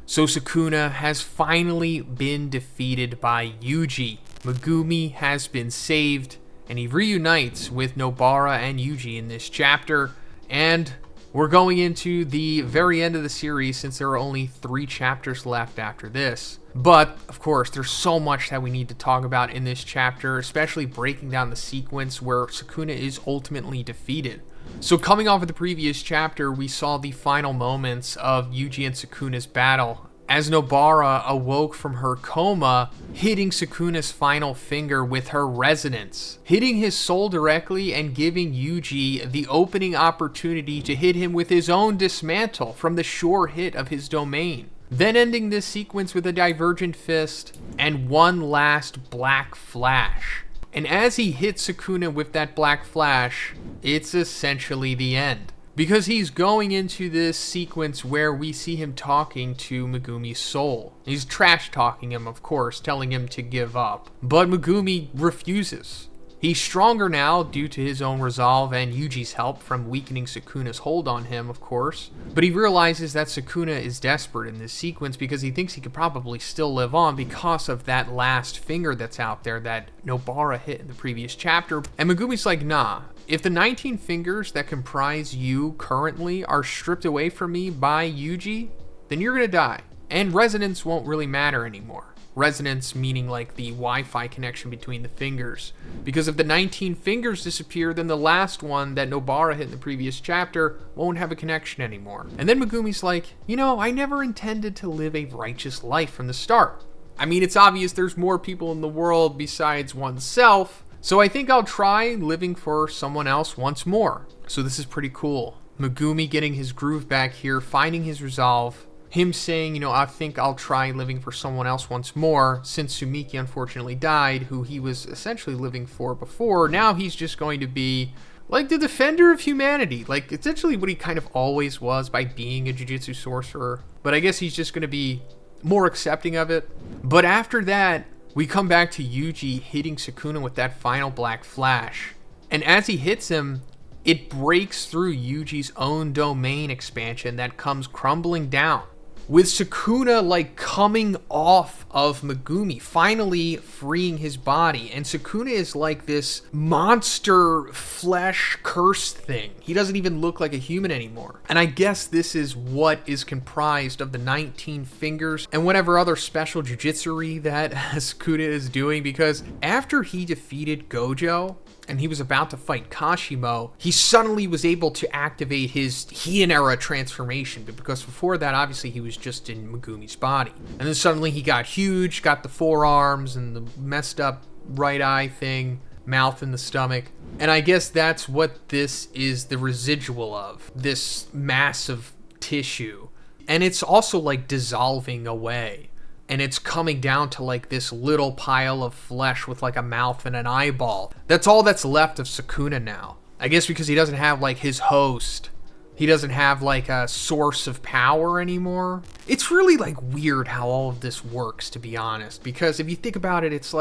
So Sukuna has finally been defeated by Yuji. Megumi has been saved, and he reunites with Nobara and Yuji in this chapter, and we're going into the very end of the series since there are only 3 chapters left after this. But, of course, there's so much that we need to talk about in this chapter, especially breaking down the sequence where Sukuna is ultimately defeated. So coming off of the previous chapter, we saw the final moments of Yuji and Sukuna's battle, as Nobara awoke from her coma, hitting Sukuna's final finger with her resonance, hitting his soul directly and giving Yuji the opening opportunity to hit him with his own dismantle from the sure hit of his domain. Then ending this sequence with a divergent fist and one last black flash. And as he hits Sukuna with that black flash, it's essentially the end. Because he's going into this sequence where we see him talking to Megumi's soul. He's trash-talking him, of course, telling him to give up. But Megumi refuses. He's stronger now due to his own resolve and Yuji's help from weakening Sukuna's hold on him, of course. But he realizes that Sukuna is desperate in this sequence because he thinks he could probably still live on because of that last finger that's out there that Nobara hit in the previous chapter. And Megumi's like, nah. If the 19 fingers that comprise you currently are stripped away from me by Yuji, then you're gonna die. And resonance won't really matter anymore. Resonance meaning like the Wi-Fi connection between the fingers. Because if the 19 fingers disappear, then the last one that Nobara hit in the previous chapter won't have a connection anymore. And then Megumi's like, I never intended to live a righteous life from the start. I mean, it's obvious there's more people in the world besides oneself, so I think I'll try living for someone else once more. So this is pretty cool. Megumi getting his groove back here, finding his resolve. Him saying, I think I'll try living for someone else once more, since Sumiki unfortunately died, who he was essentially living for before. Now he's just going to be like the defender of humanity, like essentially what he kind of always was by being a Jujutsu sorcerer. But I guess he's just going to be more accepting of it. But after that, we come back to Yuji hitting Sukuna with that final black flash. And as he hits him, it breaks through Yuji's own domain expansion that comes crumbling down. With Sukuna coming off of Megumi, finally freeing his body. And Sukuna is like this monster flesh curse thing. He doesn't even look like a human anymore. And I guess this is what is comprised of the 19 fingers and whatever other special jujitsu that Sukuna is doing. Because after he defeated Gojo, and he was about to fight Kashimo, he suddenly was able to activate his Heian era transformation, because before that, obviously, he was just in Megumi's body. And then suddenly he got huge, got the forearms and the messed up right eye thing, mouth and the stomach. And I guess that's what this is the residual of, this mass of tissue. And it's also dissolving away. And it's coming down to this little pile of flesh with a mouth and an eyeball. That's all that's left of Sukuna now. I guess because he doesn't have his host. He doesn't have a source of power anymore. It's really weird how all of this works, to be honest. Because if you think about it, it's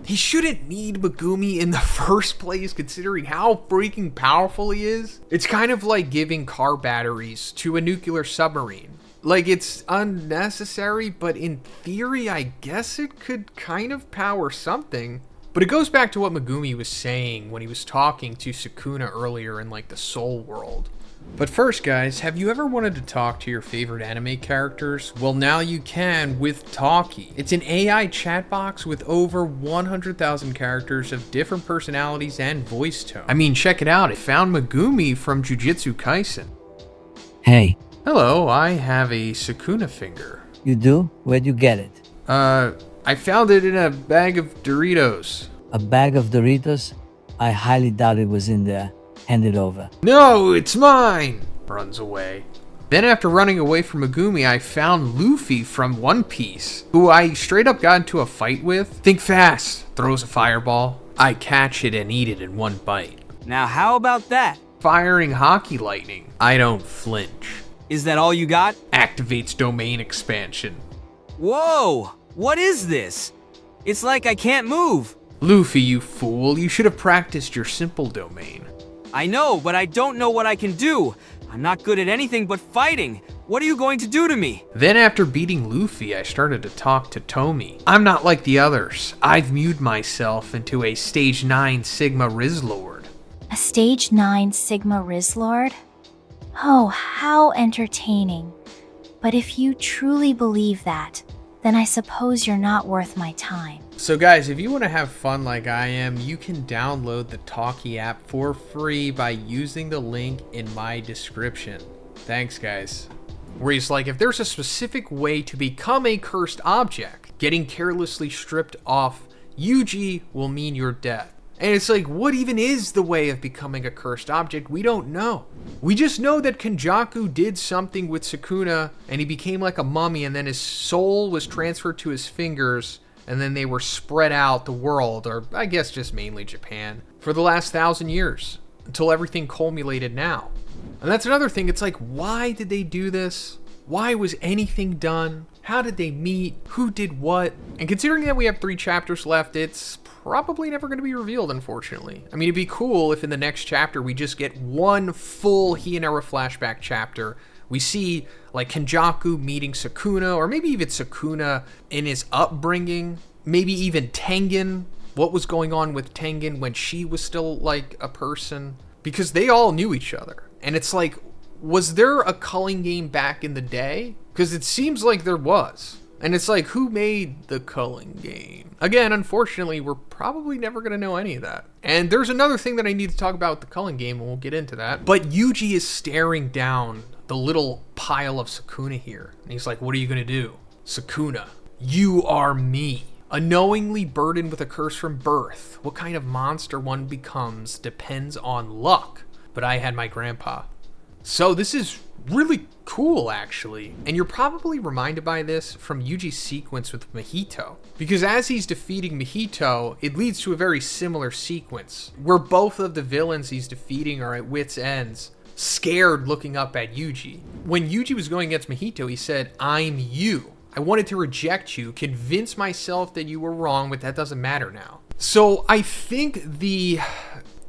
he shouldn't need Megumi in the first place, considering how freaking powerful he is. It's kind of like giving car batteries to a nuclear submarine. It's unnecessary, but in theory, I guess it could kind of power something. But it goes back to what Megumi was saying when he was talking to Sukuna earlier in the soul world. But first, guys, have you ever wanted to talk to your favorite anime characters? Well, now you can with Talkie. It's an AI chat box with over 100,000 characters of different personalities and voice tone. I mean, check it out. It found Megumi from Jujutsu Kaisen. Hey. Hello, I have a Sukuna finger. You do? Where'd you get it? I found it in a bag of Doritos. A bag of Doritos? I highly doubt it was in there. Hand it over. No, it's mine! Runs away. Then after running away from Megumi, I found Luffy from One Piece, who I straight up got into a fight with. Think fast. Throws a fireball. I catch it and eat it in one bite. Now how about that? Firing hockey lightning. I don't flinch. Is that all you got? Activates domain expansion. Whoa! What is this? It's like I can't move. Luffy, you fool. You should have practiced your simple domain. I know, but I don't know what I can do. I'm not good at anything but fighting. What are you going to do to me? Then after beating Luffy, I started to talk to Tomi. I'm not like the others. I've mewed myself into a Stage 9 Sigma Riz Lord. A Stage 9 Sigma Riz Lord? Oh, how entertaining. But if you truly believe that, then I suppose you're not worth my time. So guys, if you want to have fun like I am, you can download the Talkie app for free by using the link in my description. Thanks, guys. Where he's like, if there's a specific way to become a cursed object, getting carelessly stripped off Yuji will mean your death. And it's like, what even is the way of becoming a cursed object? We don't know. We just know that Kenjaku did something with Sukuna and he became like a mummy, and then his soul was transferred to his fingers, and then they were spread out the world, or I guess just mainly Japan, for the last 1,000 years until everything culminated now. And that's another thing. It's like, why did they do this? Why was anything done? How did they meet? Who did what? And considering that we have 3 chapters left, it's probably never going to be revealed, unfortunately. I mean, it'd be cool if in the next chapter we just get one full Hionara flashback chapter. We see like Kenjaku meeting Sukuna, or maybe even Sukuna in his upbringing, maybe even Tengen, what was going on with Tengen when she was still like a person, because they all knew each other. And it's like, was there a culling game back in the day? Because it seems like there was. And it's like, who made the culling game? Again, unfortunately, we're probably never going to know any of that. And there's another thing that I need to talk about with the culling game, and we'll get into that. But Yuji is staring down the little pile of Sukuna here. And he's like, what are you going to do? Sukuna, you are me. Unknowingly burdened with a curse from birth. What kind of monster one becomes depends on luck. But I had my grandpa. So this is really cool, actually. And you're probably reminded by this from Yuji's sequence with Mahito. Because as he's defeating Mahito, it leads to a very similar sequence, where both of the villains he's defeating are at wit's ends, scared looking up at Yuji. When Yuji was going against Mahito, he said, I'm you. I wanted to reject you, convince myself that you were wrong, but that doesn't matter now. So I think the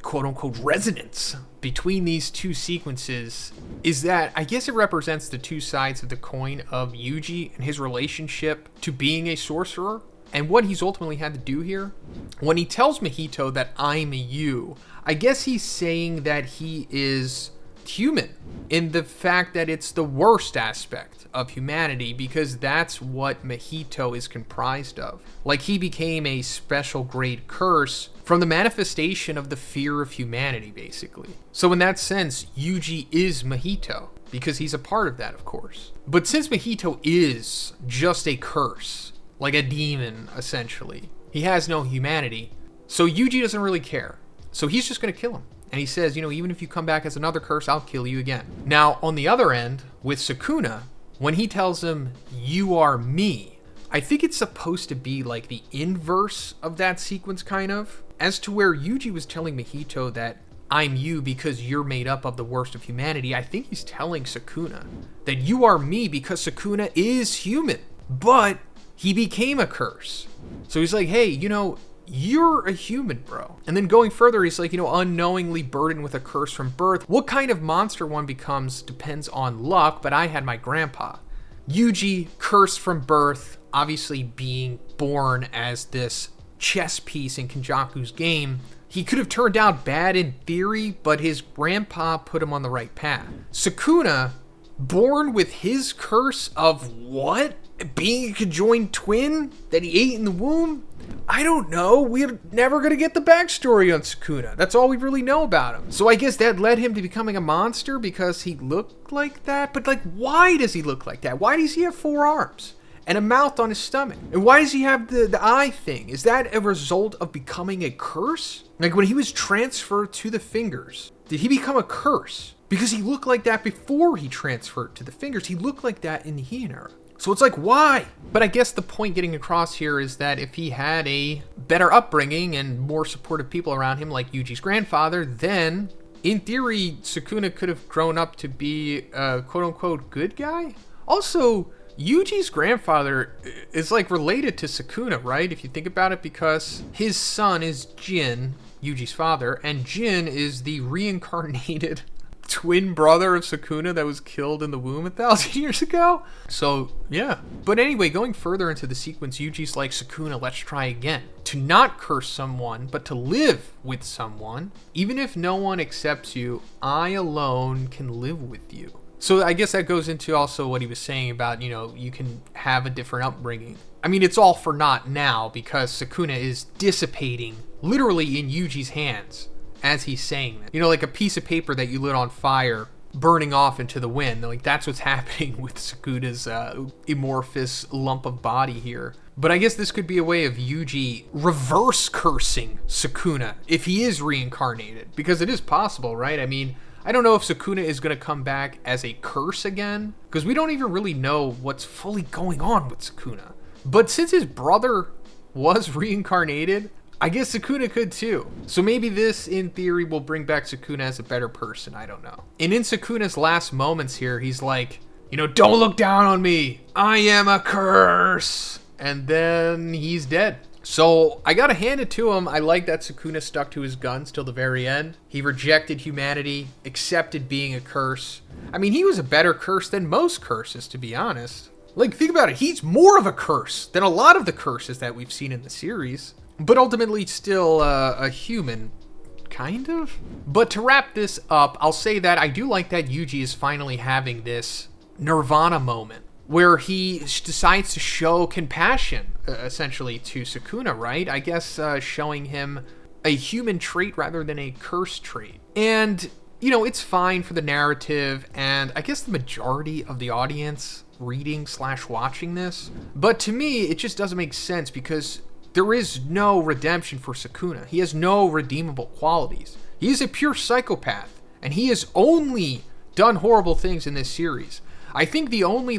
quote-unquote resonance between these two sequences is that I guess it represents the two sides of the coin of Yuji and his relationship to being a sorcerer and what he's ultimately had to do here. When he tells Mahito that I'm you, I guess he's saying that he is human in the fact that it's the worst aspect of humanity, because that's what Mahito is comprised of. Like, he became a special grade curse from the manifestation of the fear of humanity, basically. So in that sense, Yuji is Mahito, because he's a part of that, of course. But since Mahito is just a curse, like a demon, essentially, he has no humanity, so Yuji doesn't really care. So he's just going to kill him. And he says, even if you come back as another curse, I'll kill you again. Now, on the other end, with Sukuna, when he tells him, you are me, I think it's supposed to be like the inverse of that sequence, kind of. As to where Yuji was telling Mahito that I'm you because you're made up of the worst of humanity, I think he's telling Sukuna that you are me because Sukuna is human, but he became a curse. So he's like, hey, you're a human, bro. And then going further, he's like, unknowingly burdened with a curse from birth. What kind of monster one becomes depends on luck, but I had my grandpa. Yuji, cursed from birth, obviously being born as this chess piece in Kenjaku's game. He could have turned out bad in theory, but his grandpa put him on the right path. Sukuna, born with his curse of what? Being a conjoined twin that he ate in the womb? I don't know. We're never going to get the backstory on Sukuna. That's all we really know about him. So I guess that led him to becoming a monster because he looked like that. But why does he look like that? Why does he have 4 arms and a mouth on his stomach? And why does he have the eye thing? Is that a result of becoming a curse? Like when he was transferred to the fingers, did he become a curse? Because he looked like that before he transferred to the fingers. He looked like that in the Heian era. So it's like, why? But I guess the point getting across here is that if he had a better upbringing and more supportive people around him, like Yuji's grandfather, then in theory, Sukuna could have grown up to be a quote-unquote good guy. Also, Yuji's grandfather is related to Sukuna, right? If you think about it, because his son is Jin, Yuji's father, and Jin is the reincarnated twin brother of Sukuna that was killed in the womb 1,000 years ago. So, yeah. But anyway, going further into the sequence, Yuji's like, Sukuna, let's try again. To not curse someone, but to live with someone. Even if no one accepts you, I alone can live with you. So I guess that goes into also what he was saying about, you can have a different upbringing. I mean, it's all for naught now because Sukuna is dissipating literally in Yuji's hands as he's saying that. Like a piece of paper that you lit on fire burning off into the wind. Like, that's what's happening with Sukuna's amorphous lump of body here. But I guess this could be a way of Yuji reverse cursing Sukuna if he is reincarnated. Because it is possible, right? I mean, I don't know if Sukuna is going to come back as a curse again, because we don't even really know what's fully going on with Sukuna. But since his brother was reincarnated, I guess Sukuna could too. So maybe this, in theory, will bring back Sukuna as a better person. I don't know. And in Sukuna's last moments here, he's like, don't look down on me. I am a curse. And then he's dead. So I gotta hand it to him. I like that Sukuna stuck to his guns till the very end. He rejected humanity, accepted being a curse. I mean, he was a better curse than most curses, to be honest. Like, think about it. He's more of a curse than a lot of the curses that we've seen in the series. But ultimately still a human, kind of. But to wrap this up, I'll say that I do like that Yuji is finally having this Nirvana moment where he decides to show compassion, essentially, to Sukuna, right? I guess showing him a human trait rather than a curse trait. And, it's fine for the narrative, and I guess the majority of the audience reading/watching this. But to me, it just doesn't make sense because there is no redemption for Sukuna. He has no redeemable qualities. He is a pure psychopath, and he has only done horrible things in this series. I think the only,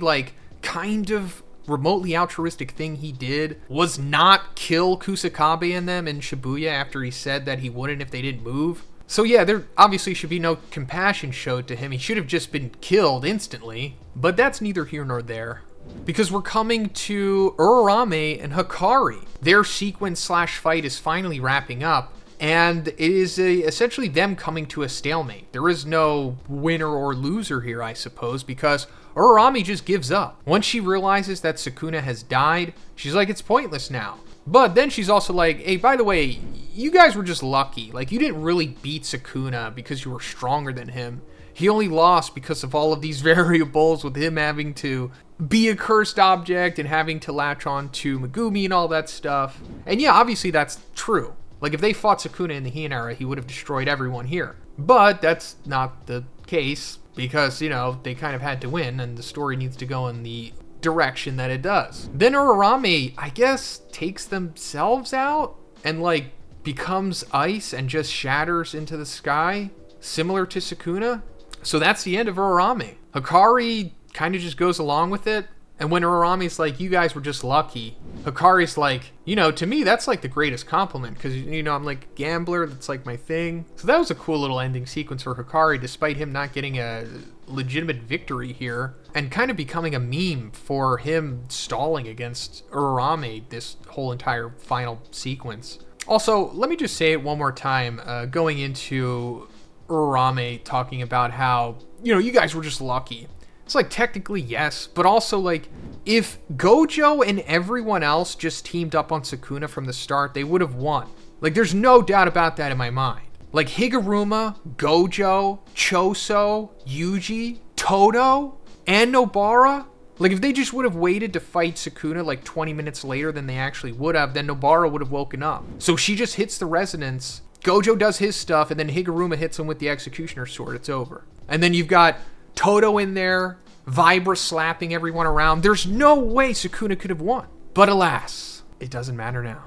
kind of remotely altruistic thing he did was not kill Kusakabe and them in Shibuya after he said that he wouldn't if they didn't move. So yeah, there obviously should be no compassion showed to him. He should have just been killed instantly. But that's neither here nor there. Because we're coming to Uraume and Hakari. Their sequence/fight is finally wrapping up, and it is essentially them coming to a stalemate. There is no winner or loser here, I suppose, because Uraume just gives up. Once she realizes that Sukuna has died, she's like, it's pointless now. But then she's also like, hey, by the way, you guys were just lucky. You didn't really beat Sukuna because you were stronger than him. He only lost because of all of these variables with him having to be a cursed object and having to latch on to Megumi and all that stuff. And yeah, obviously that's true. If they fought Sukuna in the Heian era, he would have destroyed everyone here. But that's not the case because, they kind of had to win and the story needs to go in the direction that it does. Then Uraume, I guess, takes themselves out and, becomes ice and just shatters into the sky, similar to Sukuna. So that's the end of Uraume. Hakari kind of just goes along with it. And when Uraume's like, you guys were just lucky, Hakari's like, to me, that's the greatest compliment because, I'm a gambler. That's my thing. So that was a cool little ending sequence for Hakari, despite him not getting a legitimate victory here and kind of becoming a meme for him stalling against Uraume this whole entire final sequence. Also, let me just say it one more time, going into Uraume talking about how, you guys were just lucky. It's technically yes, but also if Gojo and everyone else just teamed up on Sukuna from the start, they would have won. There's no doubt about that in my mind. Higuruma, Gojo, Choso, Yuji, Todo, and Nobara. If they just would have waited to fight Sukuna 20 minutes later than they actually would have, then Nobara would have woken up. So she just hits the resonance, Gojo does his stuff, and then Higuruma hits him with the Executioner Sword. It's over. And then you've got Todo in there, Vibra slapping everyone around. There's no way Sukuna could have won. But alas, it doesn't matter now.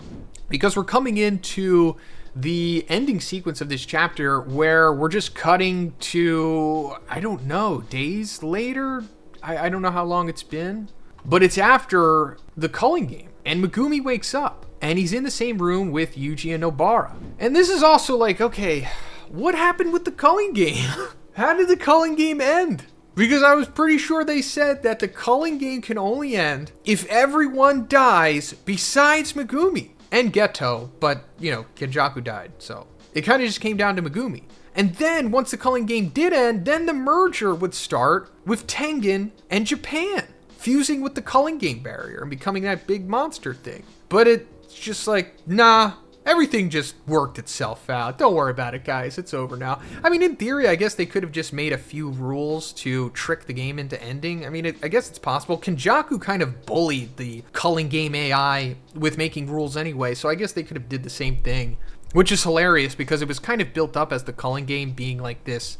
Because we're coming into the ending sequence of this chapter where we're just cutting to, I don't know, days later? I don't know how long it's been. But it's after the culling game. And Megumi wakes up. And he's in the same room with Yuji and Nobara. And this is also okay, what happened with the culling game? How did the culling game end? Because I was pretty sure they said that the culling game can only end if everyone dies besides Megumi and Geto, but, Kenjaku died, so it kind of just came down to Megumi. And then once the Culling Game did end, then the merger would start with Tengen and Japan fusing with the Culling Game barrier and becoming that big monster thing. But it's just like, nah, everything just worked itself out. Don't worry about it, guys. It's over now. I mean, in theory, I guess they could have just made a few rules to trick the game into ending. I mean, I guess it's possible. Kenjaku kind of bullied the Culling Game AI with making rules anyway, so I guess they could have did the same thing, which is hilarious because it was kind of built up as the Culling Game being like this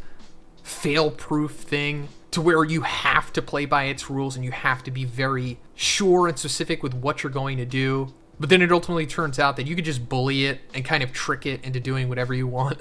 fail-proof thing to where you have to play by its rules and you have to be very sure and specific with what you're going to do. But then it ultimately turns out that you could just bully it and kind of trick it into doing whatever you want.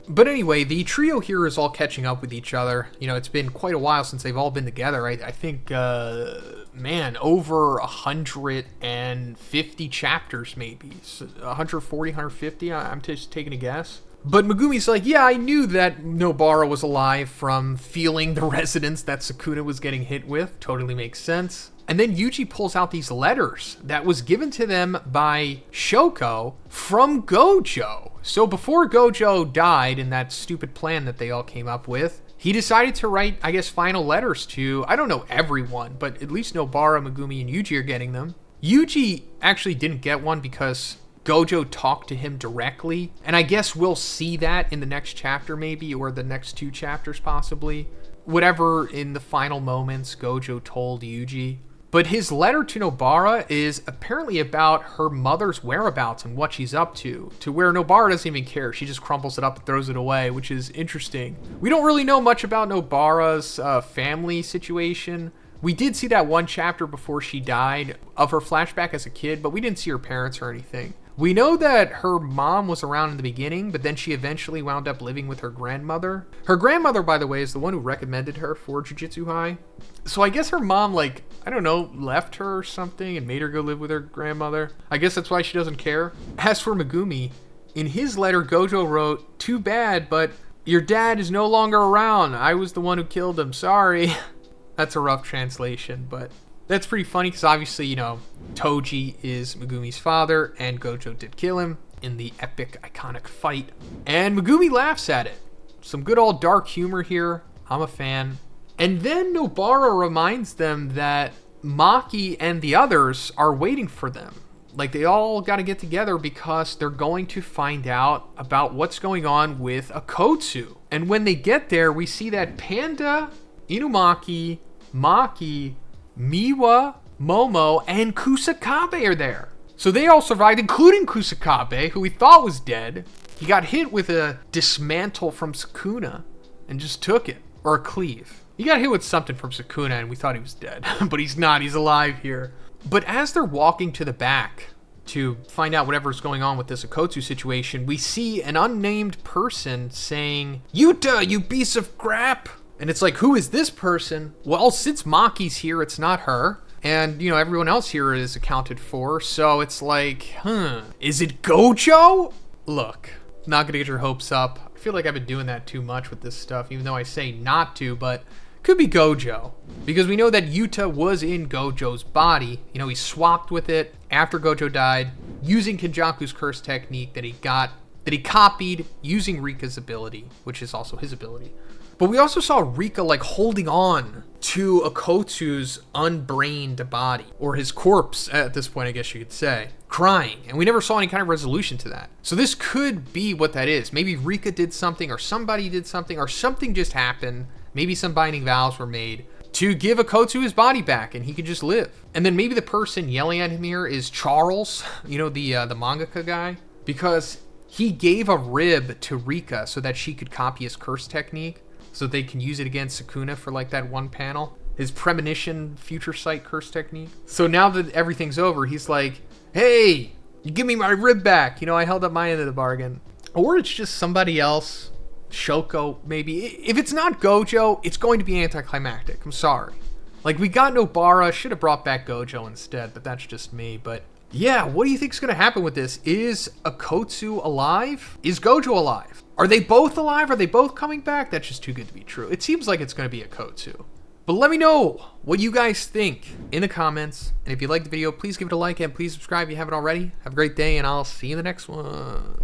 But anyway, the trio here is all catching up with each other. You know, it's been quite a while since they've all been together. I think, man, over 150 chapters maybe. So 140, 150, I'm just taking a guess. But Megumi's like, yeah, I knew that Nobara was alive from feeling the resonance that Sukuna was getting hit with. Totally makes sense. And then Yuji pulls out these letters that was given to them by Shoko from Gojo. So before Gojo died in that stupid plan that they all came up with, he decided to write, I guess, final letters to, I don't know everyone, but at least Nobara, Megumi, and Yuji are getting them. Yuji actually didn't get one because Gojo talked to him directly, and I guess we'll see that in the next chapter maybe, or the next 2 chapters possibly. Whatever in the final moments Gojo told Yuji. But his letter to Nobara is apparently about her mother's whereabouts and what she's up to where Nobara doesn't even care. She just crumples it up and throws it away, which is interesting. We don't really know much about Nobara's family situation. We did see that one chapter before she died of her flashback as a kid, but we didn't see her parents or anything. We know that her mom was around in the beginning, but then she eventually wound up living with her grandmother. Her grandmother, by the way, is the one who recommended her for Jujutsu High. So I guess her mom, like, I don't know, left her or something and made her go live with her grandmother. I guess that's why she doesn't care. As for Megumi, in his letter, Gojo wrote, "Too bad, but your dad is no longer around. I was the one who killed him. Sorry." That's a rough translation, but that's pretty funny because obviously, you know, Toji is Megumi's father and Gojo did kill him in the epic, iconic fight. And Megumi laughs at it. Some good old dark humor here. I'm a fan. And then Nobara reminds them that Maki and the others are waiting for them. Like, they all got to get together because they're going to find out about what's going on with Akotsu. And when they get there, we see that Panda, Inumaki, Maki, Miwa, Momo, and Kusakabe are there. So they all survived, including Kusakabe, who we thought was dead. He got hit with a dismantle from Sukuna and just took it. Or a cleave. He got hit with something from Sukuna and we thought he was dead. But he's not, he's alive here. But as they're walking to the back to find out whatever's going on with this Akotsu situation, we see an unnamed person saying, "Yuta, you piece of crap!" And it's like, who is this person? Well, since Maki's here, it's not her. And, you know, everyone else here is accounted for. So it's like, is it Gojo? Look, not gonna get your hopes up. I feel like I've been doing that too much with this stuff, even though I say not to, but could be Gojo. Because we know that Yuta was in Gojo's body. You know, he swapped with it after Gojo died, using Kenjaku's curse technique that he copied using Rika's ability, which is also his ability. But we also saw Rika, like, holding on to Akotsu's unbrained body, or his corpse at this point, I guess you could say, crying. And we never saw any kind of resolution to that. So this could be what that is. Maybe Rika did something, or somebody did something, or something just happened. Maybe some binding vows were made to give Akotsu his body back, and he could just live. And then maybe the person yelling at him here is Charles, you know, the mangaka guy, because he gave a rib to Rika so that she could copy his curse technique, so they can use it against Sukuna for like that one panel. His premonition future sight curse technique. So now that everything's over, he's like, "Hey, you give me my rib back. You know, I held up my end of the bargain." Or it's just somebody else. Shoko, maybe. If it's not Gojo, it's going to be anticlimactic. I'm sorry. Like, we got Nobara. Should have brought back Gojo instead, but that's just me. But yeah, what do you think's going to happen with this? Is Akotsu alive? Is Gojo alive? Are they both alive? Are they both coming back? That's just too good to be true. It seems like it's going to be Akotsu. But let me know what you guys think in the comments. And if you liked the video, please give it a like and please subscribe if you haven't already. Have a great day, and I'll see you in the next one.